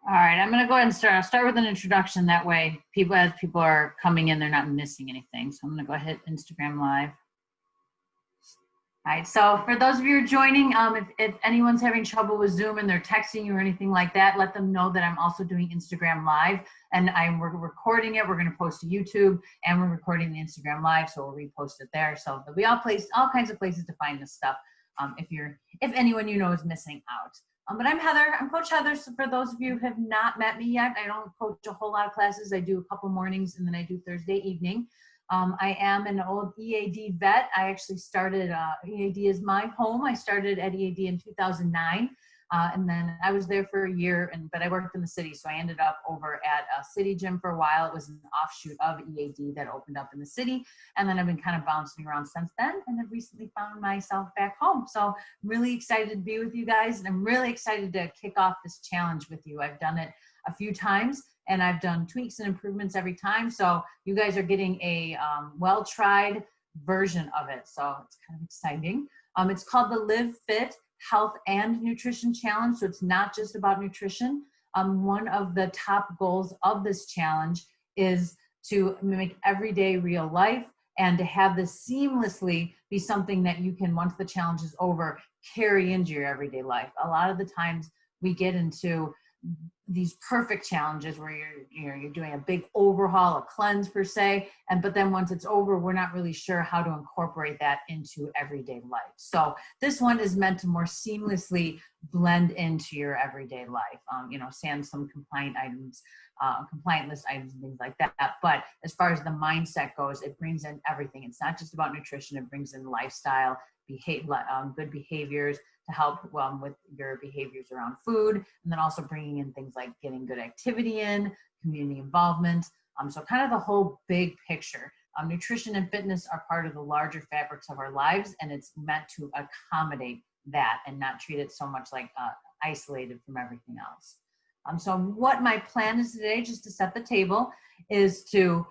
All right, I'm gonna go ahead and start. I'll start with an introduction. That way, as people are coming in, they're not missing anything. So I'm gonna go ahead Instagram Live. All right, so for those of you who are joining, if anyone's having trouble with Zoom and they're texting you or anything like that, let them know that I'm also doing Instagram Live, and we're recording it. We're going to post to YouTube, and we're recording the Instagram Live, so we'll repost it there. So there'll be all kinds of places to find this stuff. If anyone you know is missing out. But I'm Heather. I'm Coach Heather. So for those of you who have not met me yet, I don't coach a whole lot of classes. I do a couple mornings, and then I do Thursday evening. I am an old EAD vet. I actually started, EAD is my home. I started at EAD in 2009. And then I was there for a year, but I worked in the city. So I ended up over at a city gym for a while. It was an offshoot of EAD that opened up in the city. And then I've been kind of bouncing around since then, and I've recently found myself back home. So I'm really excited to be with you guys. And I'm really excited to kick off this challenge with you. I've done it a few times, and I've done tweaks and improvements every time. So you guys are getting a well-tried version of it. So it's kind of exciting. It's called the Live Fit Health and Nutrition Challenge. So it's not just about nutrition. One of the top goals of this challenge is to make everyday real life and to have this seamlessly be something that you can, once the challenge is over, carry into your everyday life. A lot of the times we get into these perfect challenges where you're doing a big overhaul, a cleanse per se, but then once it's over, we're not really sure how to incorporate that into everyday life. So this one is meant to more seamlessly blend into your everyday life. Sans some compliant items, compliant list items and things like that. But as far as the mindset goes, it brings in everything. It's not just about nutrition. It brings in lifestyle, good behaviors to help with your behaviors around food, and then also bringing in things like getting good activity in, community involvement. So kind of the whole big picture. Nutrition and fitness are part of the larger fabrics of our lives, and it's meant to accommodate that and not treat it so much like isolated from everything else. So what my plan is today, just to set the table, is to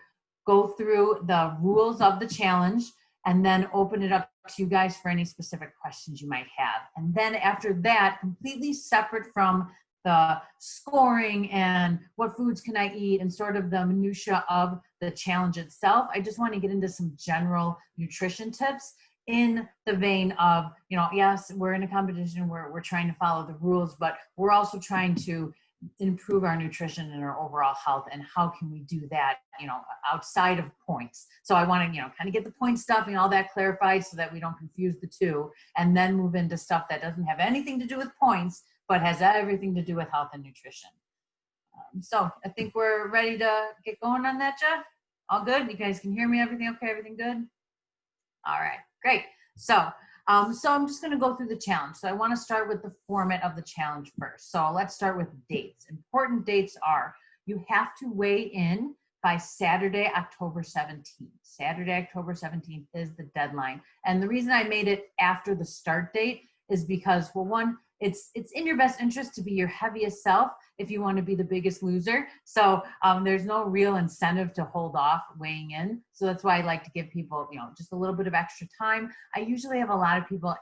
go through the rules of the challenge and then open it up to you guys for any specific questions you might have. And then after that, completely separate from the scoring and what foods can I eat and sort of the minutia of the challenge itself, I just want to get into some general nutrition tips in the vein of, yes, we're in a competition where we're trying to follow the rules, but we're also trying to improve our nutrition and our overall health, and how can we do that outside of points. So I want to kind of get the point stuff and all that clarified so that we don't confuse the two, and then move into stuff that doesn't have anything to do with points but has everything to do with health and nutrition. So I think we're ready to get going on that, Jeff. All good? You guys can hear me? Everything okay? Everything good? All right, great. So I'm just going to go through the challenge. So I want to start with the format of the challenge first. So let's start with dates. Important dates are, you have to weigh in by Saturday, October 17th. Saturday, October 17th is the deadline. And the reason I made it after the start date is because, well, one, it's in your best interest to be your heaviest self if you want to be the biggest loser. So there's no real incentive to hold off weighing in. So that's why I like to give people, just a little bit of extra time. I usually have a lot of people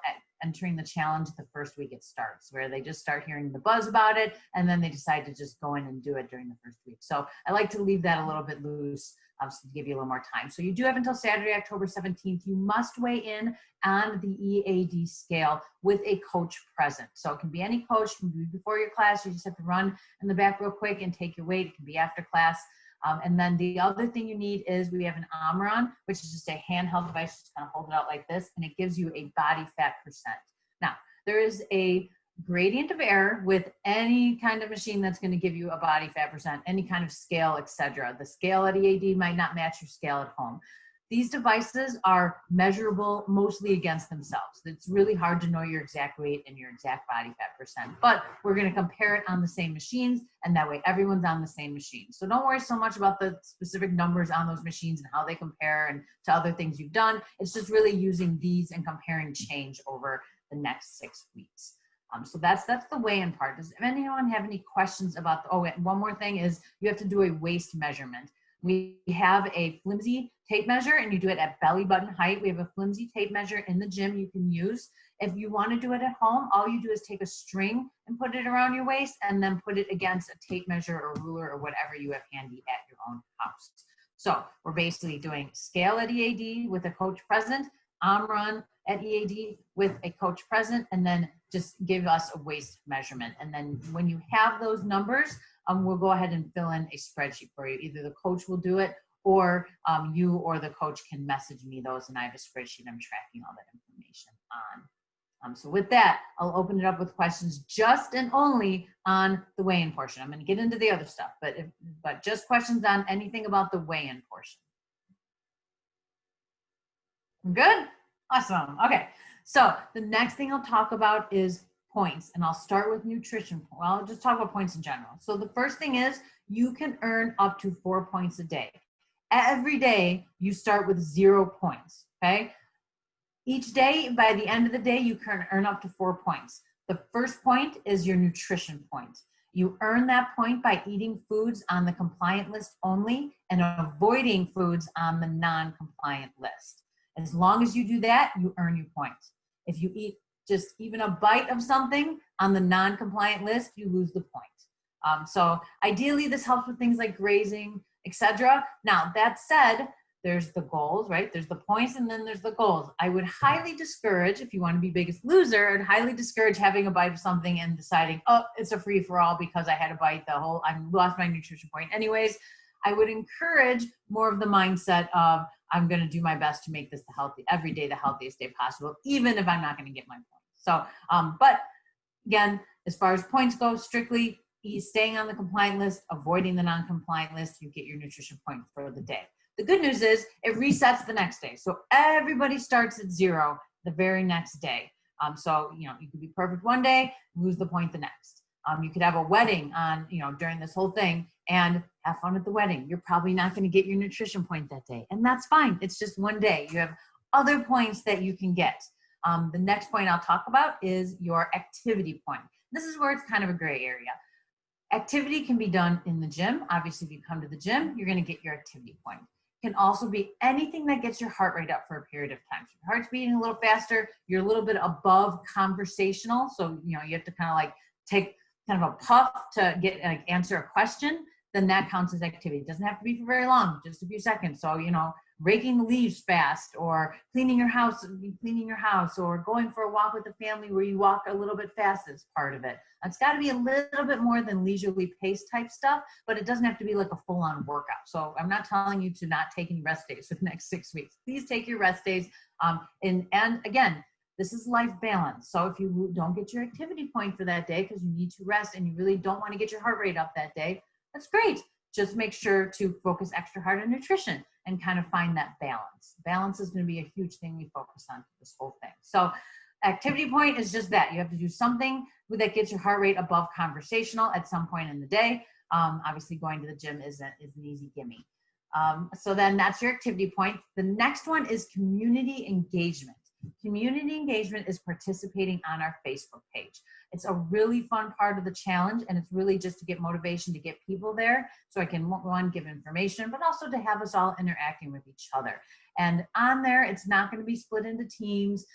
entering the challenge the first week it starts, where they just start hearing the buzz about it, and then they decide to just go in and do it during the first week. So I like to leave that a little bit loose, so to give you a little more time. So you do have until Saturday, October 17th. You must weigh in on the EAD scale with a coach present. So it can be any coach, it can be before your class. You just have to run in the back real quick and take your weight. It can be after class. And then the other thing you need is, we have an Omron, which is just a handheld device. Just kind of hold it out like this, and it gives you a body fat percent. Now, there is a gradient of error with any kind of machine that's going to give you a body fat percent, any kind of scale, etc. The scale at EAD might not match your scale at home. These devices are measurable mostly against themselves. It's really hard to know your exact weight and your exact body fat percent, but we're going to compare it on the same machines, and that way everyone's on the same machine. So don't worry so much about the specific numbers on those machines and how they compare and to other things you've done. It's just really using these and comparing change over the next 6 weeks. So that's the weigh-in part. Does anyone have any questions about, one more thing is, you have to do a waist measurement. We have a flimsy tape measure, and you do it at belly button height. We have a flimsy tape measure in the gym you can use. If you want to do it at home, all you do is take a string and put it around your waist, and then put it against a tape measure or ruler or whatever you have handy at your own house. So we're basically doing scale at EAD with a coach present, run at EAD with a coach present, and then just give us a waist measurement. And then when you have those numbers, we'll go ahead and fill in a spreadsheet for you. Either the coach will do it, or you or the coach can message me those, and I have a spreadsheet I'm tracking all that information on. So with that, I'll open it up with questions just and only on the weigh-in portion. I'm going to get into the other stuff, but just questions on anything about the weigh-in portion. Good? Awesome. Okay. So the next thing I'll talk about is points, and I'll start with nutrition. Well, I'll just talk about points in general. So the first thing is you can earn up to 4 points a day. Every day you start with 0 points. Okay. Each day, by the end of the day, you can earn up to 4 points. The first point is your nutrition point. You earn that point by eating foods on the compliant list only and avoiding foods on the non-compliant list. As long as you do that, you earn your points. If you eat just even a bite of something on the non-compliant list, you lose the point. So ideally, this helps with things like grazing, etc. Now, that said, there's the goals, right? There's the points, and then there's the goals. I would highly discourage, if you want to be biggest loser, I'd highly discourage having a bite of something and deciding, oh, it's a free-for-all because I had a bite I lost my nutrition point anyways. I would encourage more of the mindset of, I'm going to do my best to make this every day the healthiest day possible, even if I'm not going to get my points. So, but again, as far as points go, strictly staying on the compliant list, avoiding the non-compliant list, you get your nutrition point for the day. The good news is it resets the next day. So everybody starts at 0 the very next day. So, you could be perfect one day, lose the point the next. You could have a wedding during this whole thing and have fun at the wedding. You're probably not going to get your nutrition point that day, and that's fine. It's just one day. You have other points that you can get. The next point I'll talk about is your activity point. This is where it's kind of a gray area. Activity can be done in the gym. Obviously, if you come to the gym, you're going to get your activity point. Can also be anything that gets your heart rate up for a period of time. So your heart's beating a little faster, you're a little bit above conversational. So, you have to kind of like take kind of a puff to answer a question, then that counts as activity. It doesn't have to be for very long, just a few seconds. So, raking the leaves fast, or cleaning your house, or going for a walk with the family where you walk a little bit fast is part of it. It's got to be a little bit more than leisurely pace type stuff, but it doesn't have to be like a full-on workout. So I'm not telling you to not take any rest days for the next 6 weeks. Please take your rest days. And again, this is life balance. So if you don't get your activity point for that day because you need to rest and you really don't want to get your heart rate up that day, that's great. Just make sure to focus extra hard on nutrition and kind of find that balance. Balance is going to be a huge thing we focus on for this whole thing. So activity point is just that. You have to do something that gets your heart rate above conversational at some point in the day. Obviously, going to the gym is an easy gimme. So then that's your activity point. The next one is community engagement. Community engagement is participating on our Facebook page. It's a really fun part of the challenge, and it's really just to get motivation to get people there so I can, one, give information, but also to have us all interacting with each other. And on there, it's not going to be split into teams.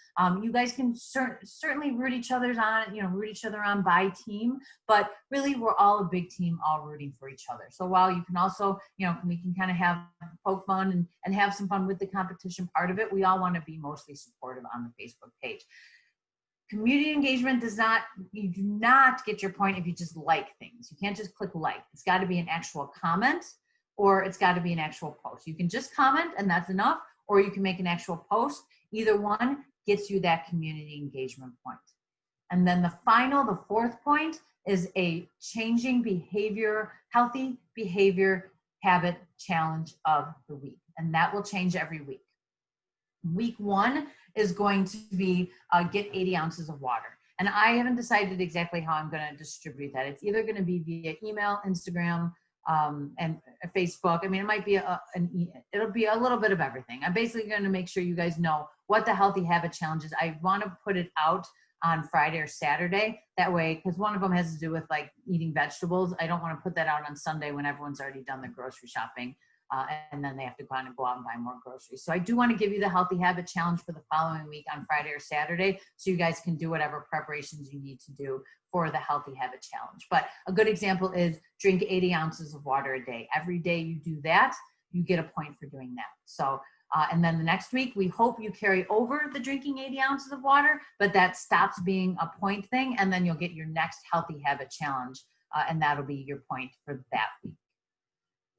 You guys can certainly root each other on by team, but really we're all a big team, all rooting for each other. So while you can also, we can kind of poke fun and have some fun with the competition part of it, we all want to be mostly supportive on the Facebook page. Community engagement you do not get your point if you just like things. You can't just click like. It's got to be an actual comment, or it's got to be an actual post. You can just comment and that's enough, or you can make an actual post. Either one gets you that community engagement point. And then the fourth point is a changing behavior, healthy behavior habit challenge of the week. And that will change every week. Week 1 is going to be get 80 ounces of water. And I haven't decided exactly how I'm going to distribute that. It's either going to be via email, Instagram, and Facebook. I mean, it might be it'll be a little bit of everything. I'm basically going to make sure you guys know what the healthy habit challenge is. I want to put it out on Friday or Saturday. That way, because one of them has to do with like eating vegetables. I don't want to put that out on Sunday when everyone's already done the grocery shopping. and then they have to go out and buy more groceries. So I do want to give you the Healthy Habit Challenge for the following week on Friday or Saturday, so you guys can do whatever preparations you need to do for the Healthy Habit Challenge. But a good example is drink 80 ounces of water a day. Every day you do that, you get a point for doing that. So, and then the next week, we hope you carry over the drinking 80 ounces of water, but that stops being a point thing, and then you'll get your next Healthy Habit Challenge, and that'll be your point for that week.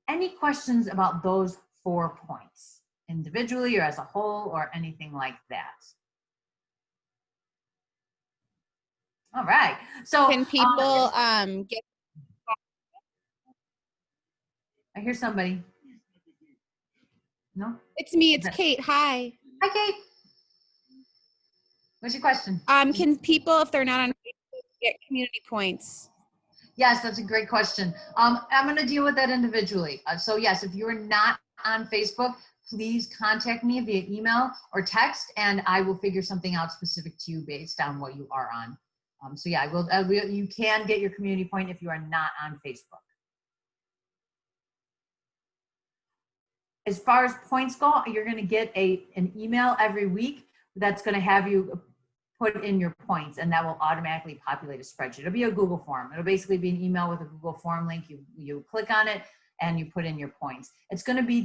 Any questions about those 4 points, individually or as a whole or anything like that? All right. So can people get? I hear somebody. No? It's me. It's Kate. Hi. Hi, Kate. What's your question? Can people, if they're not on Facebook, get community points? Yes, that's a great question. I'm going to deal with that individually. So yes, if you're not on Facebook, please contact me via email or text, and I will figure something out specific to you based on what you are on. So yeah, you can get your community point if you are not on Facebook. As far as points go, you're going to get an email every week that's going to have you put in your points, and that will automatically populate a spreadsheet. It'll be a Google form. It'll basically be an email with a Google form link. You click on it and you put in your points. It's going to be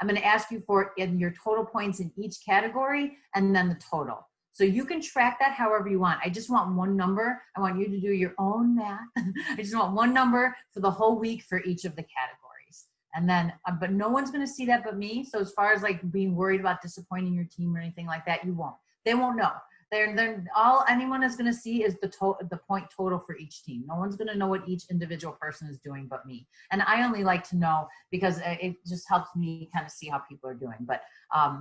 I'm going to ask you for in your total points in each category and then the total. So you can track that however you want. I just want one number. I want you to do your own math. I just want one number for the whole week for each of the categories. And then, but no one's going to see that but me. So as far as like being worried about disappointing your team or anything like that, you won't. They won't know. All anyone is going to see is the point total for each team. No one's going to know what each individual person is doing but me. And I only like to know because it just helps me kind of see how people are doing. But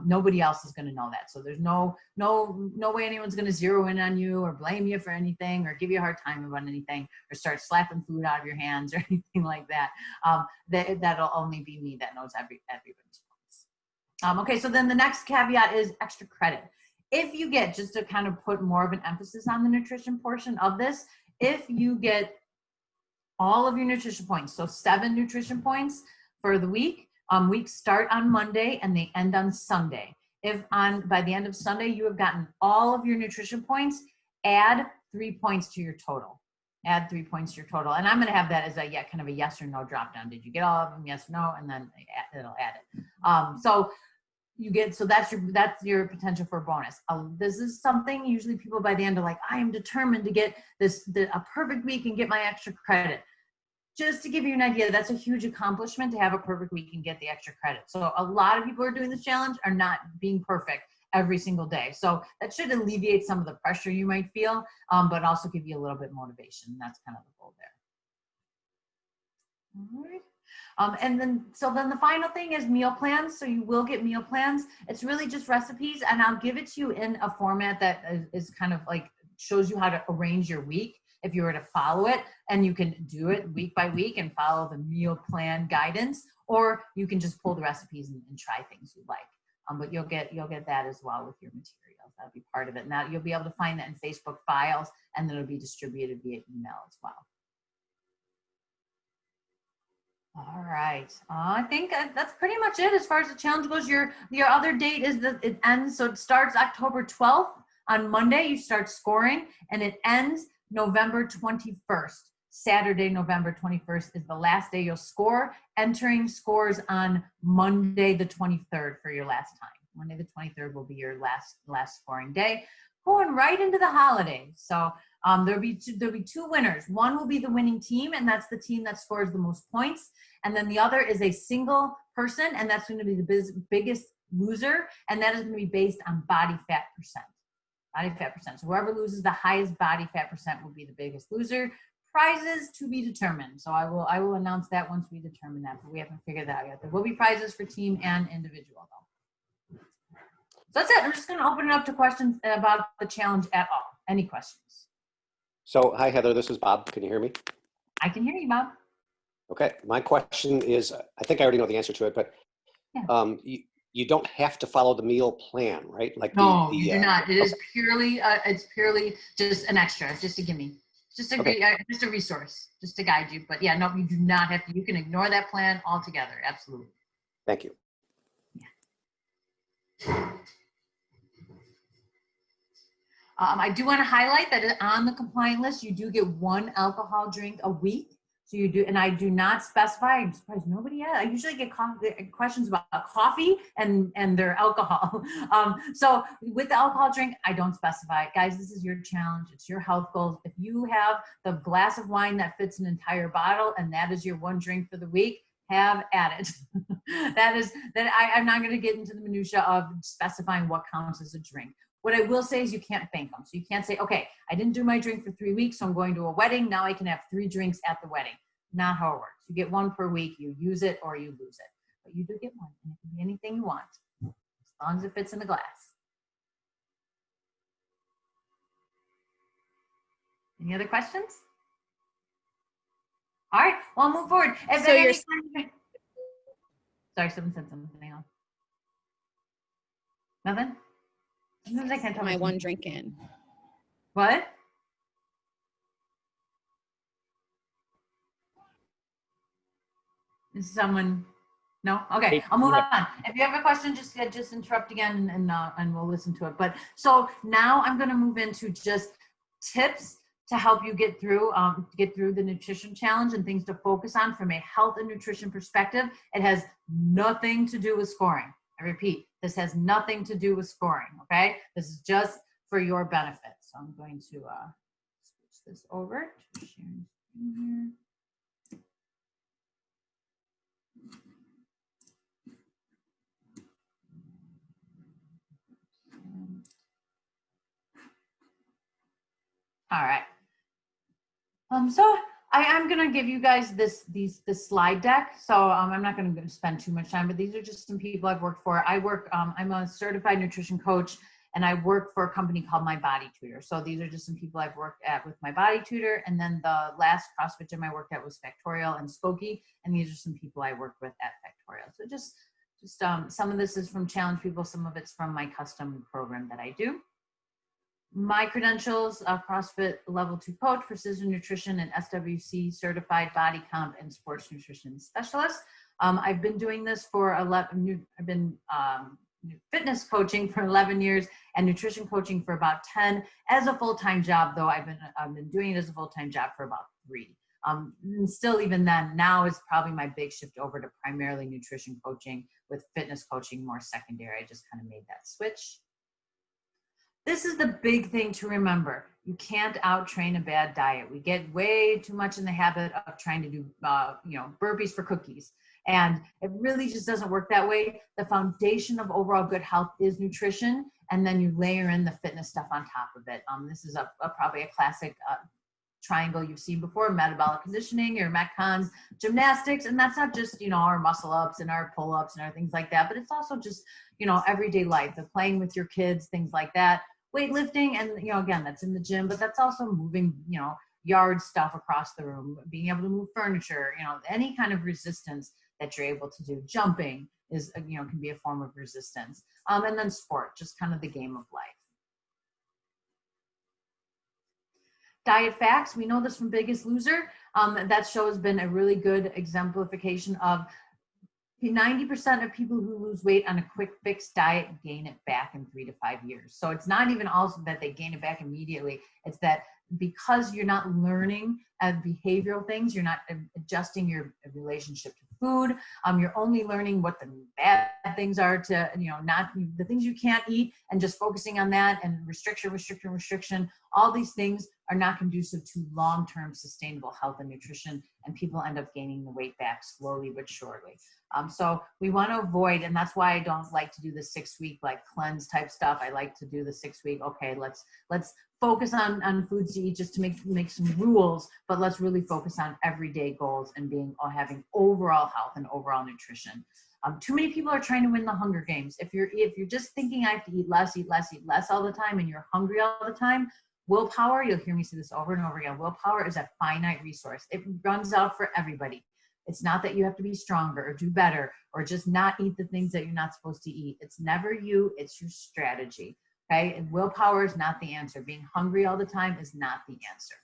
nobody else is going to know that. So there's no way anyone's going to zero in on you or blame you for anything or give you a hard time about anything or start slapping food out of your hands or anything like that. That'll only be me that knows everybody's points. Okay, so then the next caveat is extra credit. If you get, just to kind of put more of an emphasis on the nutrition portion of this, if you get all of your nutrition points, so 7 nutrition points for the week, weeks start on Monday and they end on Sunday. If by the end of Sunday you have gotten all of your nutrition points, add 3 points to your total. Add 3 points to your total. And I'm going to have that as kind of a yes or no drop down. Did you get all of them? Yes or no? And then it'll add it. So that's your potential for a bonus. This is something usually people by the end are like, I am determined to get a perfect week and get my extra credit. Just to give you an idea, that's a huge accomplishment to have a perfect week and get the extra credit. So a lot of people who are doing this challenge are not being perfect every single day. So that should alleviate some of the pressure you might feel, but also give you a little bit of motivation. That's kind of the goal there. All right. And then the final thing is meal plans. So you will get meal plans. It's really just recipes, and I'll give it to you in a format that is kind of like shows you how to arrange your week if you were to follow it, and you can do it week by week and follow the meal plan guidance, or you can just pull the recipes and try things you like. But you'll get that as well with your materials. That'll be part of it. Now you'll be able to find that in Facebook files, and then it'll be distributed via email as well. All right. I think that's pretty much it as far as the challenge goes. Your other date is that it ends. So it starts October 12th on Monday. You start scoring, and it ends November 21st. Saturday, November 21st is the last day you'll score. Entering scores on Monday the 23rd for your last time. Monday the 23rd will be your last scoring day. Going right into the holidays. So there'll be 2 winners. One will be the winning team, and that's the team that scores the most points. And then the other is a single person, and that's going to be the biggest loser, and that is going to be based on body fat percent. Body fat percent. So whoever loses the highest body fat percent will be the biggest loser. Prizes to be determined. So I will announce that once we determine that, but we haven't figured that out yet. There will be prizes for team and individual though. So that's it. I'm just going to open it up to questions about the challenge at all. Any questions? So, hi, Heather. This is Bob. Can you hear me? I can hear you, Bob. Okay. My question is, I think I already know the answer to it, but yeah. You don't have to follow the meal plan, right? Like no, you do not. It is purely, it's purely just an extra, just a gimme. Just a resource, just to guide you. But yeah, no, you do not have to. You can ignore that plan altogether. Absolutely. Thank you. I do want to highlight that on the compliant list, you do get 1 alcohol drink a week. So you do, and I do not specify. I'm surprised nobody has. I usually get questions about coffee and their alcohol. So with the alcohol drink, I don't specify. Guys, this is your challenge. It's your health goals. If you have the glass of wine that fits an entire bottle and that is your 1 drink for the week, have at it. I'm not going to get into the minutia of specifying what counts as a drink. What I will say is you can't bank them. So you can't say, okay, I didn't do my drink for 3 weeks, so I'm going to a wedding. Now I can have 3 drinks at the wedding. Not how it works. You get 1 per week. You use it or you lose it. But you do get 1. And it can be anything you want, as long as it fits in the glass. Any other questions? All right, well, I'll move forward. So you're sorry, someone said something else. Nothing? Sometimes I can't tell my 1 drink in. What? Is someone? No? Okay, I'll move on. If you have a question, just interrupt again and we'll listen to it. But so now I'm going to move into just tips to help you get through the nutrition challenge and things to focus on from a health and nutrition perspective. It has nothing to do with scoring. I repeat, this has nothing to do with scoring, okay? This is just for your benefit. So I'm going to switch this over to sharing screen here. All right. So I'm going to give you guys this slide deck. So I'm not going to spend too much time, but these are just some people I've worked for. I'm a certified nutrition coach, and I work for a company called My Body Tutor. So these are just some people I've worked at with My Body Tutor. And then the last CrossFit gym I worked at was Factorial and Skokie. And these are some people I worked with at Factorial. So just some of this is from Challenge People. Some of it's from my custom program that I do. My credentials, CrossFit Level 2 coach, Precision Nutrition, and SWC certified body comp and sports nutrition specialist. I've been doing this for I've been fitness coaching for 11 years and nutrition coaching for about 10 as a full-time job, though I've been doing it as a full-time job for about 3. And still even then, now is probably my big shift over to primarily nutrition coaching with fitness coaching more secondary. I just kind of made that switch. This is the big thing to remember. You can't out-train a bad diet. We get way too much in the habit of trying to do, burpees for cookies. And it really just doesn't work that way. The foundation of overall good health is nutrition, and then you layer in the fitness stuff on top of it. This is probably a classic triangle you've seen before: metabolic conditioning, your Metcons, gymnastics, and that's not just, our muscle ups and our pull ups and our things like that, but it's also just, everyday life, the playing with your kids, things like that, weightlifting, and again, that's in the gym, but that's also moving, yard stuff across the room, being able to move furniture, any kind of resistance that you're able to do. Jumping is, can be a form of resistance, and then sport, just kind of the game of life. Diet facts, we know this from Biggest Loser. That show has been a really good exemplification of 90% of people who lose weight on a quick fix diet gain it back in 3 to 5 years. So it's not even also that they gain it back immediately. It's that because you're not learning behavioral things, you're not adjusting your relationship to food. You're only learning what the bad things are to, not the things you can't eat, and just focusing on that, and restriction. All these things are not conducive to long-term sustainable health and nutrition, and people end up gaining the weight back slowly but surely. So we want to avoid, and that's why I don't like to do the 6-week like cleanse type stuff. I like to do the 6-week, okay, let's focus on foods to eat just to make some rules, but let's really focus on everyday goals and having overall health and overall nutrition. Too many people are trying to win the Hunger Games. If you're just thinking I have to eat less all the time, and you're hungry all the time, willpower, you'll hear me say this over and over again, willpower is a finite resource. It runs out for everybody. It's not that you have to be stronger or do better or just not eat the things that you're not supposed to eat. It's never you, it's your strategy. Okay, and willpower is not the answer. Being hungry all the time is not the answer.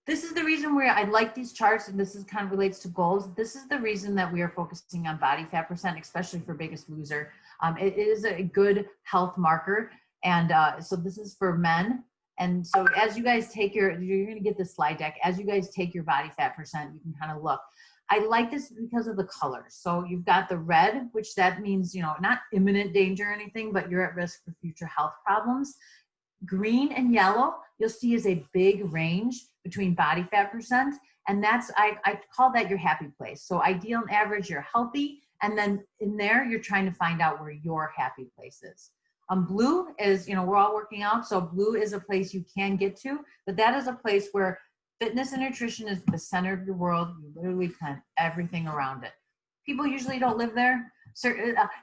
this is the reason where I like these charts, and this is kind of relates to goals. This is the reason that we are focusing on body fat percent, especially for Biggest Loser. It is a good health marker. And so this is for men. And so as you guys take you're going to get the slide deck. As you guys take your body fat percent, you can kind of look. I like this because of the colors. So you've got the red, which that means, not imminent danger or anything, but you're at risk for future health problems. Green and yellow, you'll see is a big range between body fat percent. And that's, I call that your happy place. So ideal and average, you're healthy. And then in there, you're trying to find out where your happy place is. Blue is, we're all working out. So blue is a place you can get to, but that is a place where fitness and nutrition is the center of your world. You literally plan everything around it. People usually don't live there.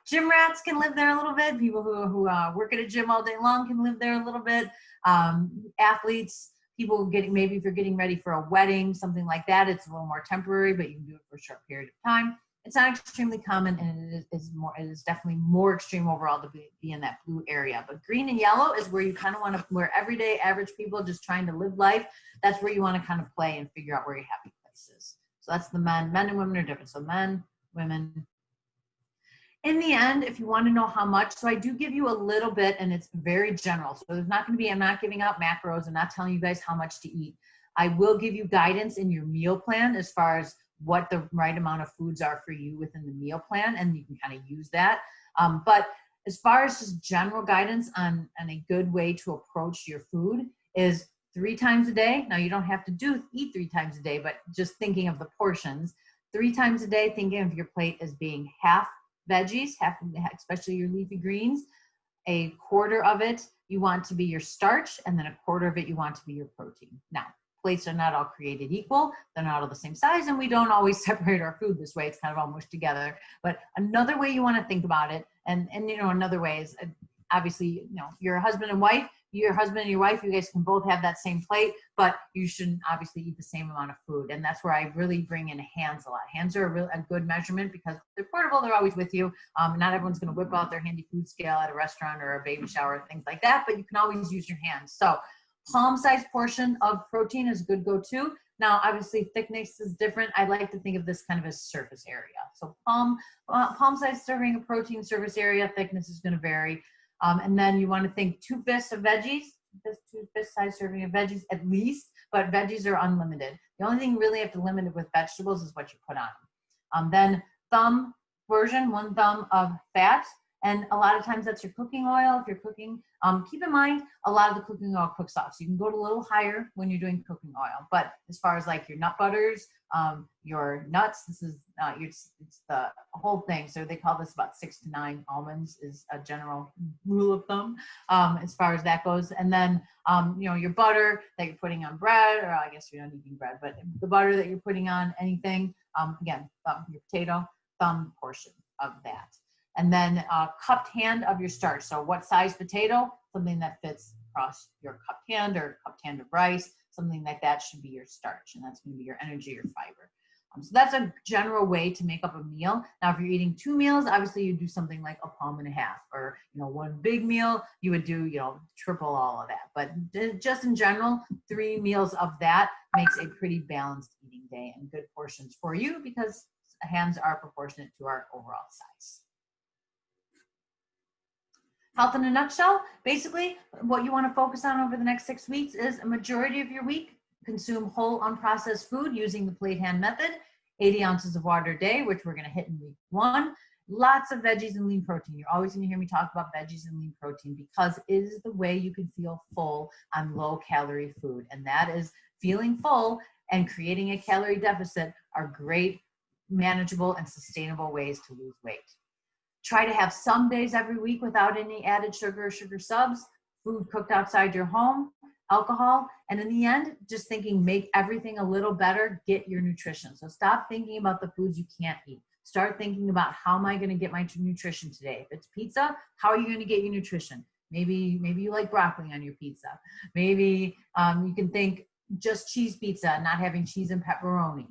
Gym rats can live there a little bit. People who work at a gym all day long can live there a little bit. Athletes, people maybe if you're getting ready for a wedding, something like that, it's a little more temporary, but you can do it for a short period of time. It's not extremely common, and it is definitely more extreme overall to be in that blue area. But green and yellow is where you kind of want to, where everyday average people just trying to live life, that's where you want to kind of play and figure out where your happy place is. So that's the men. Men and women are different. So men, women. In the end, if you want to know how much, so I do give you a little bit, and it's very general. So there's not going to be, I'm not giving out macros. I'm not telling you guys how much to eat. I will give you guidance in your meal plan as far as what the right amount of foods are for you within the meal plan, and you can kind of use that. But as far as just general guidance on a good way to approach your food is 3 times a day. Now you don't have to eat 3 times a day, but just thinking of the portions, 3 times a day, thinking of your plate as being half veggies, especially your leafy greens, a quarter of it you want to be your starch, and then a quarter of it you want to be your protein. Now, plates are not all created equal. They're not all the same size, and we don't always separate our food this way. It's kind of all mushed together. But another way you want to think about it, and another way is obviously, your husband and wife, your husband and your wife, you guys can both have that same plate, but you shouldn't obviously eat the same amount of food. And that's where I really bring in hands a lot. Hands are a good measurement because they're portable. They're always with you. Not everyone's going to whip out their handy food scale at a restaurant or a baby shower, things like that, but you can always use your hands. So palm-sized portion of protein is a good go-to. Now, obviously, thickness is different. I like to think of this kind of as surface area. So palm-sized serving of protein, surface area, thickness is going to vary. And then you want to think 2 fists of veggies, 2 fist-sized serving of veggies at least, but veggies are unlimited. The only thing you really have to limit it with vegetables is what you put on them. Then thumb version, 1 thumb of fat. And a lot of times that's your cooking oil. If you're cooking, keep in mind, a lot of the cooking oil cooks off. So you can go to a little higher when you're doing cooking oil. But as far as like your nut butters, your nuts, this is it's the whole thing. So they call this about 6 to 9 almonds is a general rule of thumb as far as that goes. And then, your butter that you're putting on bread, or I guess you're not eating bread, but the butter that you're putting on anything, again, your potato, thumb portion of that. And then a cupped hand of your starch. So what size potato? Something that fits across your cupped hand, or cupped hand of rice, something like that should be your starch. And that's going to be your energy or fiber. So that's a general way to make up a meal. Now, if you're eating 2 meals, obviously you do something like 1.5 pounds, or 1 big meal, you would do, triple all of that. But just in general, 3 meals of that makes a pretty balanced eating day and good portions for you, because hands are proportionate to our overall size. Health in a nutshell, basically what you want to focus on over the next 6 weeks is a majority of your week, consume whole unprocessed food using the plate hand method, 80 ounces of water a day, which we're going to hit in week 1. Lots of veggies and lean protein. You're always going to hear me talk about veggies and lean protein because it is the way you can feel full on low calorie food. And that is feeling full and creating a calorie deficit are great, manageable, and sustainable ways to lose weight. Try to have some days every week without any added sugar or sugar subs, food cooked outside your home, alcohol, and in the end, just thinking, make everything a little better, get your nutrition. So stop thinking about the foods you can't eat. Start thinking about, how am I going to get my nutrition today? If it's pizza, how are you going to get your nutrition? Maybe you like broccoli on your pizza. Maybe you can think just cheese pizza, not having cheese and pepperoni.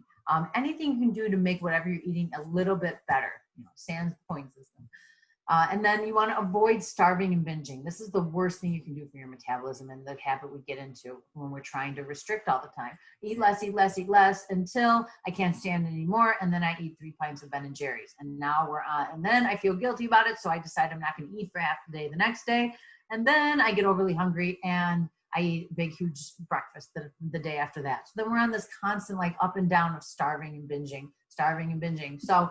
Anything you can do to make whatever you're eating a little bit better, sans the point system. And then you want to avoid starving and binging. This is the worst thing you can do for your metabolism and the habit we get into when we're trying to restrict all the time. Eat less, eat less, eat less until I can't stand it anymore. And then I eat 3 pints of Ben and Jerry's. And now we're on, and then I feel guilty about it. So I decide I'm not going to eat for half the day the next day. And then I get overly hungry and I eat a big, huge breakfast the day after that. So then we're on this constant like up and down of starving and binging, starving and binging. So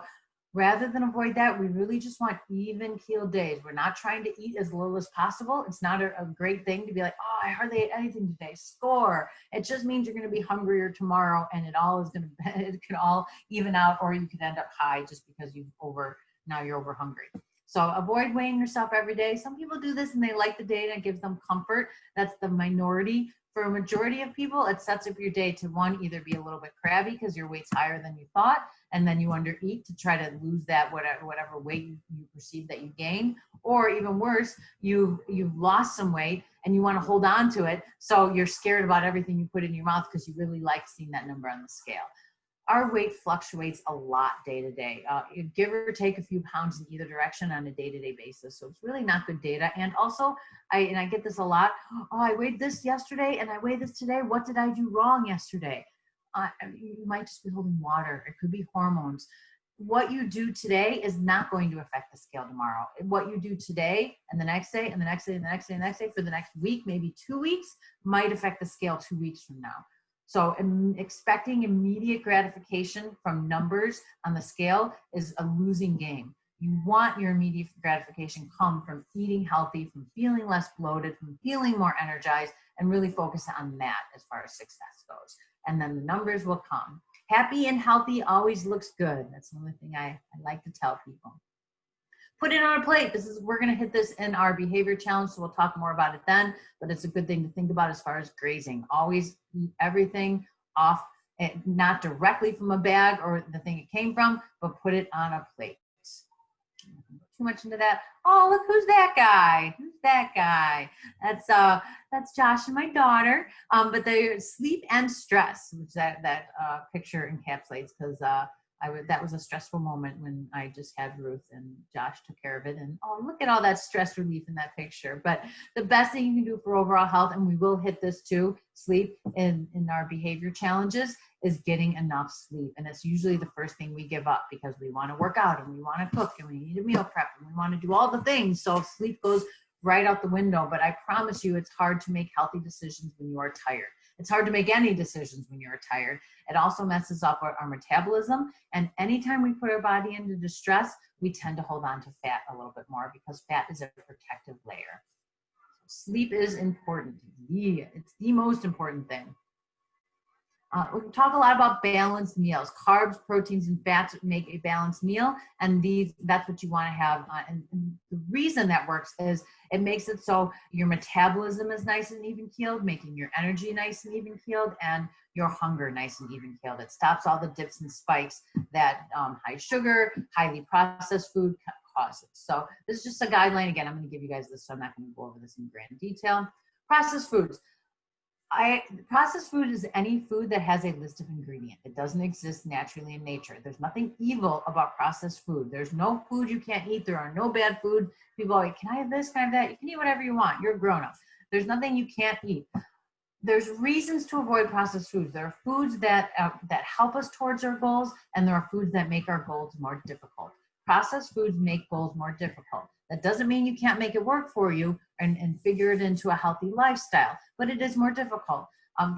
rather than avoid that, we really just want even keeled days. We're not trying to eat as little as possible. It's not a great thing to be like, oh, I hardly ate anything today. Score. It just means you're going to be hungrier tomorrow, and it could all even out, or you could end up high just because now you're over hungry. So avoid weighing yourself every day. Some people do this and they like the data. It gives them comfort. That's the minority. For a majority of people, it sets up your day to one, either be a little bit crabby because your weight's higher than you thought, and then you undereat to try to lose that whatever weight you perceive that you gain, or even worse, you've lost some weight and you want to hold on to it, so you're scared about everything you put in your mouth because you really like seeing that number on the scale. Our weight fluctuates a lot day to day. Give or take a few pounds in either direction on a day-to-day basis. So it's really not good data. And also, I get this a lot. Oh, I weighed this yesterday and I weighed this today. What did I do wrong yesterday? You might just be holding water. It could be hormones. What you do today is not going to affect the scale tomorrow. What you do today and the next day and the next day and the next day and the next day for the next week, maybe 2 weeks, might affect the scale 2 weeks from now. So expecting immediate gratification from numbers on the scale is a losing game. You want your immediate gratification come from eating healthy, from feeling less bloated, from feeling more energized, and really focus on that as far as success goes. And then the numbers will come. Happy and healthy always looks good. That's another thing I like to tell people. Put it on a plate. We're going to hit this in our behavior challenge, so we'll talk more about it then, but it's a good thing to think about as far as grazing. Always eat everything off, not directly from a bag or the thing it came from, but put it on a plate. Too much into that. Oh, look, who's that guy? Who's that guy? That's Josh and my daughter. But they sleep and stress, which that picture encapsulates, because that was a stressful moment when I just had Ruth and Josh took care of it. And oh, look at all that stress relief in that picture. But the best thing you can do for overall health, and we will hit this too, sleep in our behavior challenges, is getting enough sleep. And it's usually the first thing we give up because we want to work out and we want to cook and we need a meal prep and we want to do all the things. So sleep goes right out the window. But I promise you, it's hard to make healthy decisions when you are tired. It's hard to make any decisions when you're tired. It also messes up our metabolism. And anytime we put our body into distress, we tend to hold on to fat a little bit more because fat is a protective layer. Sleep is important. Yeah, it's the most important thing. We talk a lot about balanced meals. Carbs, proteins, and fats make a balanced meal, and that's what you want to have. And the reason that works is it makes it so your metabolism is nice and even keeled, making your energy nice and even keeled, and your hunger nice and even keeled. It stops all the dips and spikes that high sugar, highly processed food causes. So this is just a guideline. Again, I'm going to give you guys this, so I'm not going to go over this in grand detail. Processed foods. Processed food is any food that has a list of ingredients. It doesn't exist naturally in nature. There's nothing evil about processed food. There's no food you can't eat. There are no bad food. People are like, can I have this? Can I have that? You can eat whatever you want. You're a grown-up. There's nothing you can't eat. There's reasons to avoid processed foods. There are foods that help us towards our goals, and there are foods that make our goals more difficult. Processed foods make goals more difficult. That doesn't mean you can't make it work for you and figure it into a healthy lifestyle, but it is more difficult.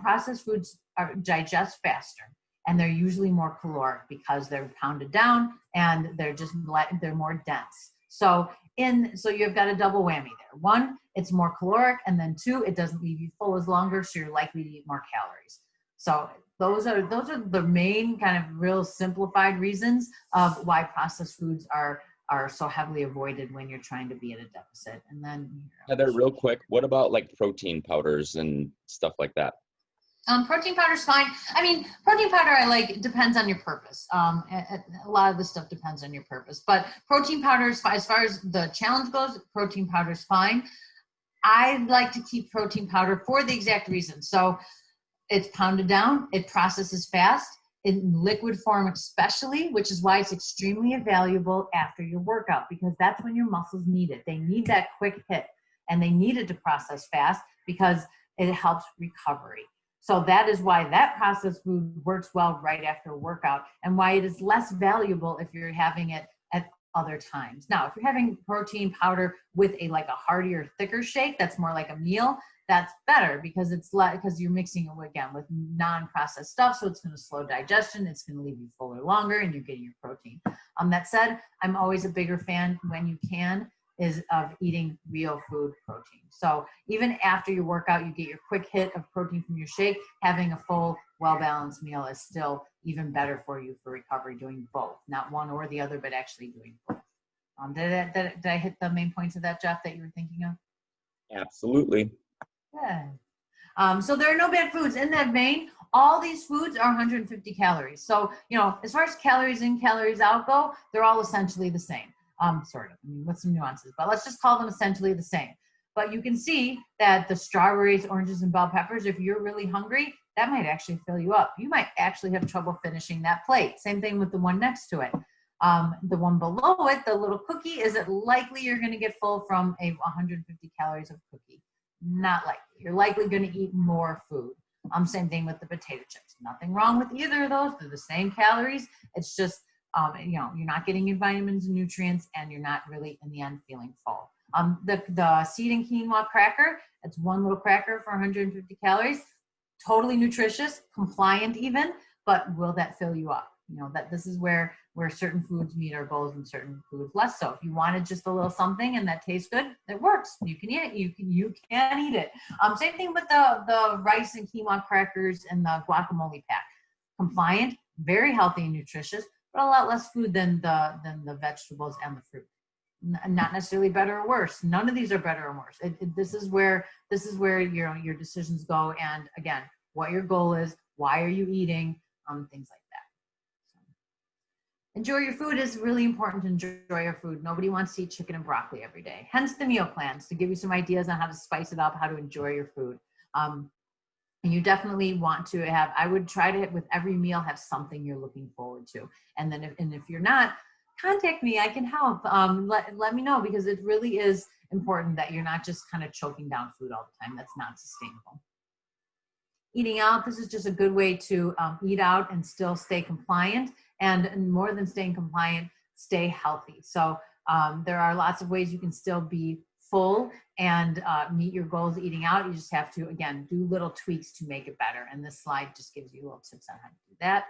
Processed foods digest faster, and they're usually more caloric because they're pounded down and they're more dense. So you've got a double whammy there. One, it's more caloric, and then two, it doesn't leave you full as longer, so you're likely to eat more calories. So those are the main kind of real simplified reasons of why processed foods are so heavily avoided when you're trying to be at a deficit. And then Heather, real quick, what about like protein powders and stuff like that? Protein powder is fine. I mean, protein powder I like, depends on your purpose. A lot of this stuff depends on your purpose, but protein powder is fine. As far as the challenge goes, protein powder is fine. I like to keep protein powder for the exact reason. So it's pounded down, it processes fast, in liquid form especially, which is why it's extremely valuable after your workout, because that's when your muscles need it. They need that quick hit, and they need it to process fast because it helps recovery. So that is why that processed food works well right after a workout, and why it is less valuable if you're having it at other times. Now, if you're having protein powder with like a heartier, thicker shake, that's more like a meal, that's better because because you're mixing it again with non-processed stuff, so it's going to slow digestion, it's going to leave you fuller longer, and you're getting your protein. That said, I'm always a bigger fan when you can is of eating real food protein. So even after your workout, you get your quick hit of protein from your shake. Having a full, well-balanced meal is still even better for you for recovery, doing both, not one or the other, but actually doing both. Did I hit the main points of that, Jeff, that you were thinking of? Absolutely. Yeah. So there are no bad foods. In that vein, all these foods are 150 calories. So, as far as calories in, calories out go, they're all essentially the same. Sort of, with some nuances, but let's just call them essentially the same. But you can see that the strawberries, oranges, and bell peppers, if you're really hungry, that might actually fill you up. You might actually have trouble finishing that plate. Same thing with the one next to it. The one below it, the little cookie, is it likely you're going to get full from a 150 calories of cookie? Not likely. You're likely going to eat more food. Same thing with the potato chips. Nothing wrong with either of those. They're the same calories. It's just you're not getting your vitamins and nutrients, and you're not really in the end feeling full. The seed and quinoa cracker, it's one little cracker for 150 calories, totally nutritious, compliant even, but will that fill you up? That this is where certain foods meet our goals and certain foods less so. If you wanted just a little something and that tastes good, it works. You can eat it. You can eat it. Same thing with the rice and quinoa crackers and the guacamole pack. Compliant, very healthy and nutritious, but a lot less food than the vegetables and the fruit. Not necessarily better or worse. None of these are better or worse. This is where your decisions go, and again, what your goal is, why are you eating, things like that. Enjoy your food is really important. To enjoy your food. Nobody wants to eat chicken and broccoli every day. Hence the meal plans, to give you some ideas on how to spice it up, how to enjoy your food. And you definitely want to have, I would try to, with every meal, have something you're looking forward to. And then if you're not, contact me, I can help. Let me know, because it really is important that you're not just kind of choking down food all the time. That's not sustainable. Eating out, this is just a good way to eat out and still stay compliant, and more than staying compliant, stay healthy. So there are lots of ways you can still be full and meet your goals eating out. You just have to, again, do little tweaks to make it better. And this slide just gives you little tips on how to do that.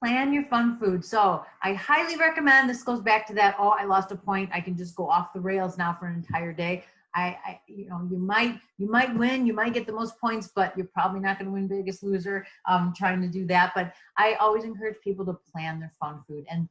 Plan your fun food. So I highly recommend, this goes back to that, I lost a point, I can just go off the rails now for an entire day. You might win, you might get the most points, but you're probably not going to win Biggest Loser trying to do that. But I always encourage people to plan their fun food and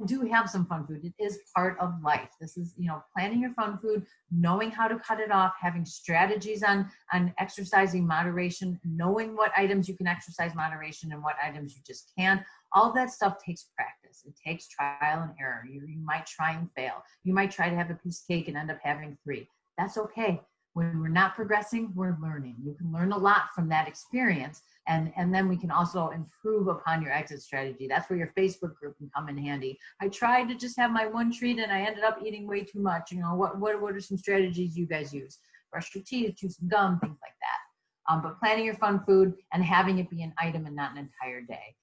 do have some fun food. It is part of life. This is, planning your fun food, knowing how to cut it off, having strategies on exercising moderation, knowing what items you can exercise moderation and what items you just can't. All of that stuff takes practice. It takes trial and error. You might try and fail. You might try to have a piece of cake and end up having 3. That's okay. When we're not progressing, we're learning. You can learn a lot from that experience. And then we can also improve upon your exit strategy. That's where your Facebook group can come in handy. I tried to just have my one treat and I ended up eating way too much. What are some strategies you guys use? Brush your teeth, chew some gum, things like that. But planning your fun food and having it be an item and not an entire day.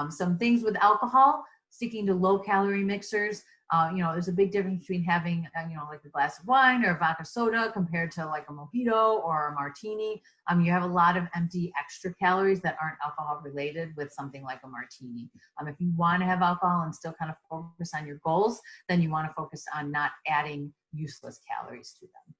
Some things with alcohol, sticking to low calorie mixers. There's a big difference between having, like a glass of wine or a vodka soda compared to like a mojito or a martini. You have a lot of empty extra calories that aren't alcohol related with something like a martini. If you want to have alcohol and still kind of focus on your goals, then you want to focus on not adding useless calories to them.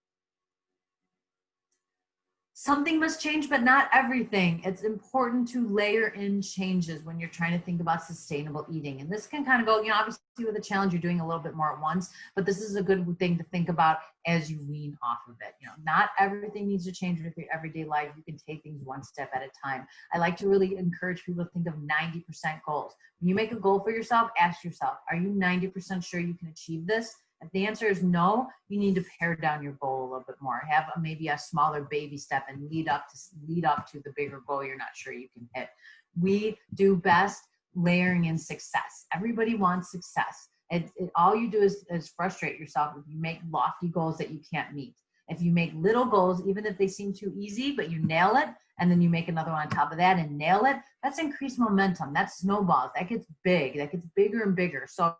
Something must change, but not everything. It's important to layer in changes when you're trying to think about sustainable eating. And this can kind of go, obviously with a challenge, you're doing a little bit more at once, but this is a good thing to think about as you wean off of it. Not everything needs to change with your everyday life. You can take things one step at a time. I like to really encourage people to think of 90% goals. When you make a goal for yourself, ask yourself, are you 90% sure you can achieve this? If the answer is no, you need to pare down your goal a little bit more. Have maybe a smaller baby step and lead up to the bigger goal you're not sure you can hit. We do best layering in success. Everybody wants success. All you do is frustrate yourself if you make lofty goals that you can't meet. If you make little goals, even if they seem too easy, but you nail it, and then you make another one on top of that and nail it, that's increased momentum. That snowballs. That gets big. That gets bigger and bigger. So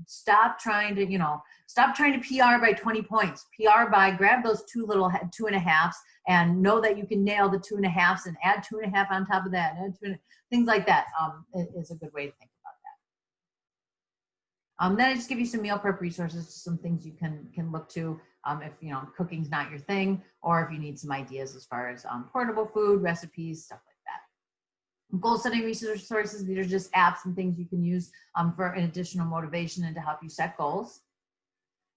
stop trying to PR by 20 points. PR by grab those 2.5s and know that you can nail the 2.5s and add 2.5 on top of that. Things like that is a good way to think about that. Then I just give you some meal prep resources, some things you can look to if cooking's not your thing, or if you need some ideas as far as portable food, recipes, stuff like that. Goal setting resources, these are just apps and things you can use for an additional motivation and to help you set goals.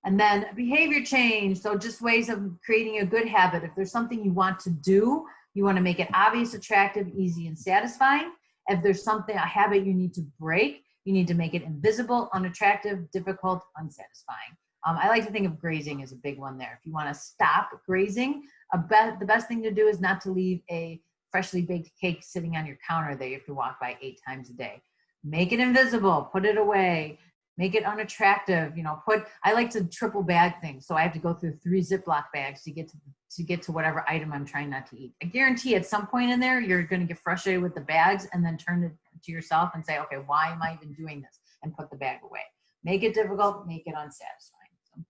And then behavior change, so just ways of creating a good habit. If there's something you want to do, you want to make it obvious, attractive, easy, and satisfying. If there's a habit you need to break, you need to make it invisible, unattractive, difficult, unsatisfying. I like to think of grazing as a big one there. If you want to stop grazing, the best thing to do is not to leave a freshly baked cake sitting on your counter that you have to walk by 8 times a day. Make it invisible, put it away, make it unattractive. I like to triple bag things. So I have to go through 3 Ziploc bags to get to whatever item I'm trying not to eat. I guarantee at some point in there, you're going to get frustrated with the bags and then turn it to yourself and say, okay, why am I even doing this? And put the bag away. Make it difficult, make it unsatisfying. So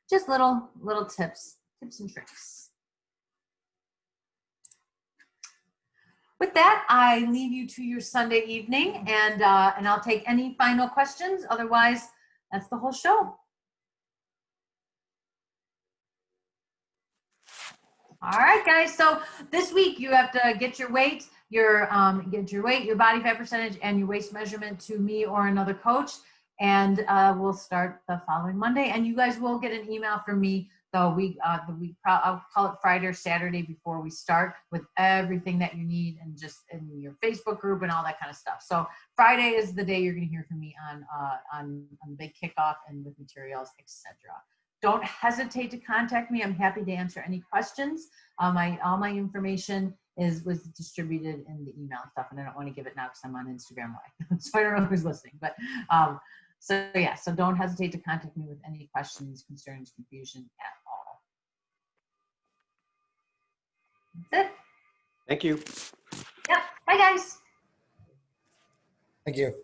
just little tips and tricks. With that, I leave you to your Sunday evening, and I'll take any final questions. Otherwise, that's the whole show. All right, guys. So this week you have to get your weight, your body fat percentage, and your waist measurement to me or another coach, and we'll start the following Monday. And you guys will get an email from me I'll call it Friday or Saturday before we start, with everything that you need and just in your Facebook group and all that kind of stuff. So Friday is the day you're going to hear from me on the big kickoff and with materials, etc. Don't hesitate to contact me. I'm happy to answer any questions. All my information was distributed in the email and stuff, and I don't want to give it now because I'm on Instagram Live, so I don't know who's listening. But so don't hesitate to contact me with any questions, concerns, confusion at all. That's it. Thank you. Yep. Bye, guys. Thank you.